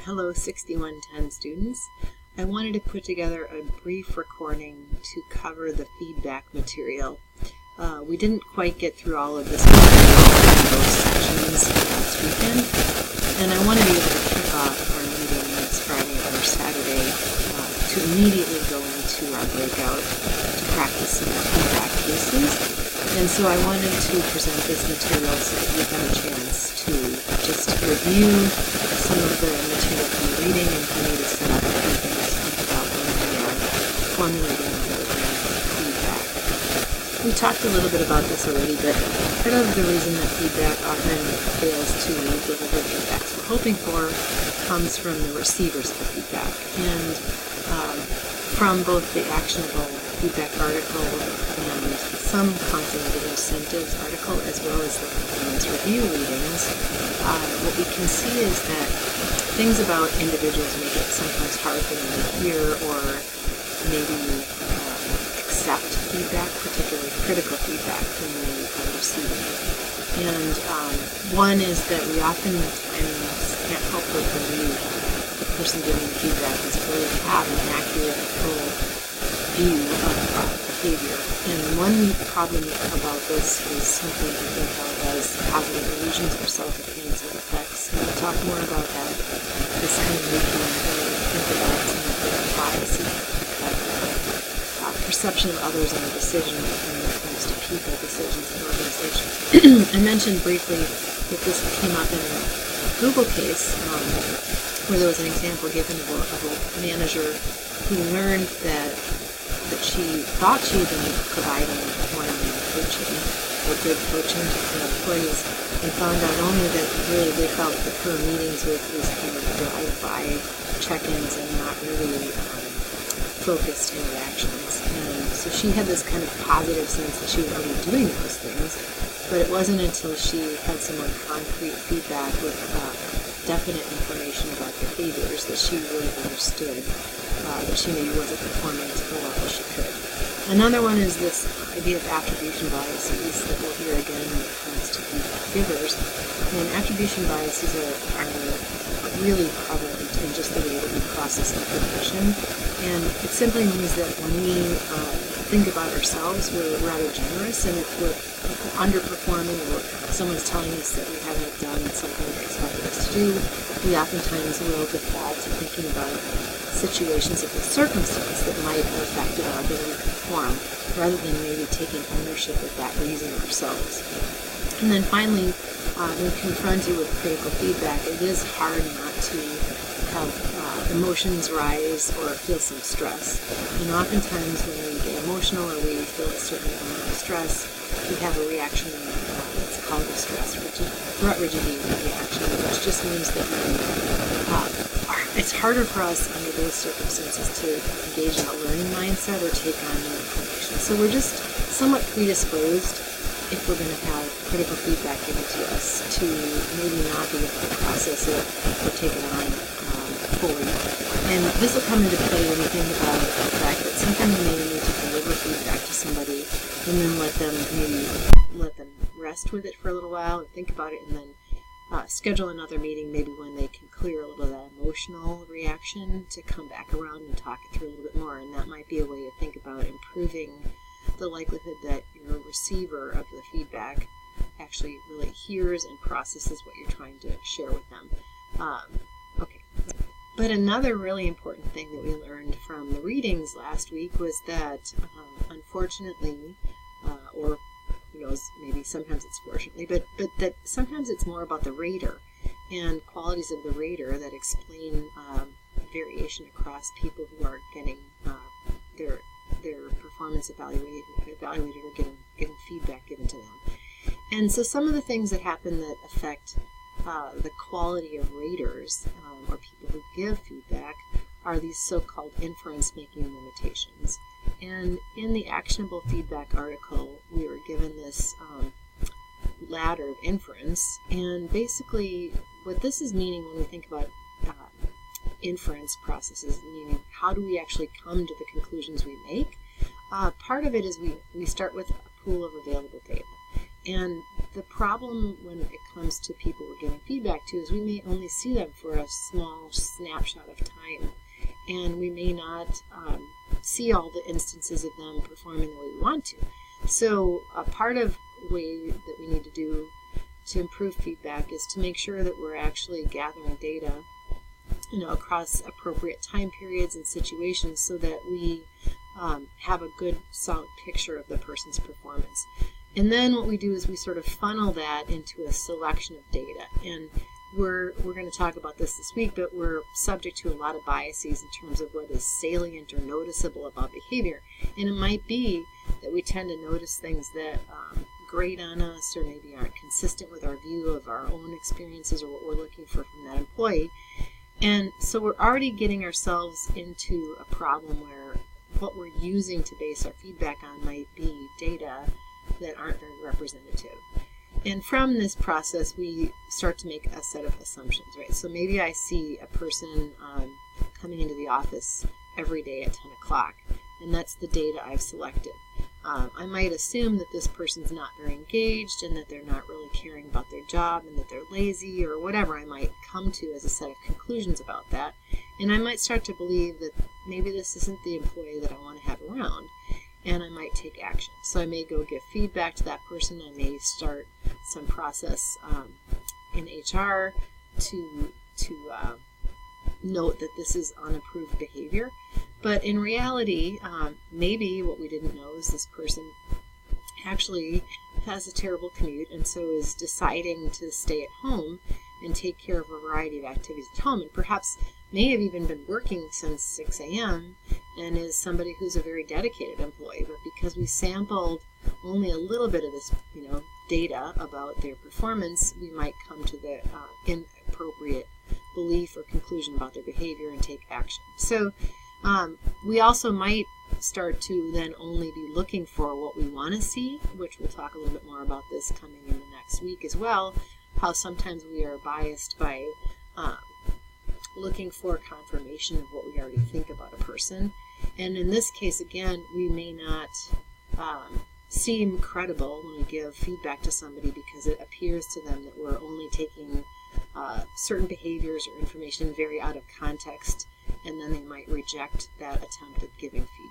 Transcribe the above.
Hello 6110 students. I wanted to put together a brief recording to cover the feedback material. We didn't quite get through all of this material in those sections last weekend, and I want to be able to kick off our meeting next Friday or Saturday to immediately go into our breakout to practice some feedback cases. And so I wanted to present this material so that you have a chance to just review some of the material from the reading and for me to set up a few things to think about when we are formulating and delivering feedback. We talked a little bit about this already, but part of the reason that feedback often fails to deliver feedback we're hoping for comes from the receivers of feedback. And from both the actionable feedback article and some cognitive incentives article, as well as the performance review readings, what we can see is that things about individuals make it sometimes hard for them to hear or maybe accept feedback, particularly critical feedback when they are receiving it. And one is that we oftentimes can't help but believe the person giving feedback is really have an accurate, full view of behavior. And one problem about this is something we think of as positive illusions or self-opinion effects. And we'll talk more about that this kind of week when we think about some of the biases of perception of others and the decision when it comes to people, decisions, and organizations. I mentioned briefly that this came up in a Google case where there was an example given of a manager who learned that she thought she had been providing one-on-one coaching or good coaching to her employees, and found out only that really they felt that her meetings with these kind of drive-by check-ins and not really focused interactions. And so she had this kind of positive sense that she was already doing those things, but it wasn't until she had some more concrete feedback with definite information about behaviors that she really understood that she maybe wasn't performing to the level she could. Another one is this idea of attribution biases that we'll hear again when it comes to feedback givers. And attribution biases are really prevalent in just the way that we process information. And it simply means that when we think about ourselves, we're rather generous, and if we're underperforming or someone's telling us that we haven't done something they expected us to do, we oftentimes will default to thinking about situations of the circumstance that might have affected our ability to perform, rather than maybe taking ownership of that reason ourselves. And then finally, when confronted with critical feedback, it is hard not to have emotions rise or feel some stress. And oftentimes when we get emotional or we feel a certain amount of stress, we have a reaction that's called a threat rigidity reaction, which just means that it's harder for us under those circumstances to engage in a learning mindset or take on new information. So we're just somewhat predisposed, if we're going to have critical feedback given to us, to maybe not be able to process it or take it on fully. And this will come into play when you think about the fact that sometimes you may need to deliver feedback to somebody and then let them rest with it for a little while and think about it, and then schedule another meeting maybe when they can clear a little of that emotional reaction to come back around and talk it through a little bit more. And that might be a way to think about improving the likelihood that your receiver of the feedback actually really hears and processes what you're trying to share with them. Okay. But another really important thing that we learned from the readings last week was that, unfortunately, or who knows, maybe sometimes it's fortunately, but that sometimes it's more about the rater and qualities of the rater that explain variation across people who are getting their performance evaluated or getting feedback given to them. And so some of the things that happen that affect the quality of raters or people who give feedback are these so-called inference-making limitations. And in the actionable feedback article, we were given this ladder of inference. And basically, what this is meaning when we think about inference processes, meaning how do we actually come to the conclusions we make? Part of it is we start with a pool of available data. And the problem when it comes to people we're giving feedback to is we may only see them for a small snapshot of time, and we may not see all the instances of them performing the way we want to. So a part of the way that we need to do to improve feedback is to make sure that we're actually gathering data, across appropriate time periods and situations, so that we have a good solid picture of the person's performance. And then what we do is we sort of funnel that into a selection of data. And we're going to talk about this week, but we're subject to a lot of biases in terms of what is salient or noticeable about behavior. And it might be that we tend to notice things that grate on us or maybe aren't consistent with our view of our own experiences or what we're looking for from that employee. And so we're already getting ourselves into a problem where what we're using to base our feedback on might be data that aren't very representative. And from this process, we start to make a set of assumptions, right? So maybe I see a person coming into the office every day at 10 o'clock, and that's the data I've selected. I might assume that this person's not very engaged and that they're not really caring about their job and that they're lazy or whatever I might come to as a set of conclusions about that. And I might start to believe that maybe this isn't the employee that I want to have around, and I might take action. So I may go give feedback to that person. I may start some process in HR to note that this is unapproved behavior. But in reality, maybe what we didn't know is this person actually has a terrible commute and so is deciding to stay at home and take care of a variety of activities at home, and perhaps may have even been working since 6 a.m. and is somebody who's a very dedicated employee. But because we sampled only a little bit of this data about their performance, we might come to the inappropriate belief or conclusion about their behavior and take action. So we also might start to then only be looking for what we want to see, which we'll talk a little bit more about this coming in the next week as well, how sometimes we are biased by looking for confirmation of what we already think about a person. And in this case, again, we may not seem credible when we give feedback to somebody because it appears to them that we're only taking certain behaviors or information very out of context, and then they might reject that attempt at giving feedback.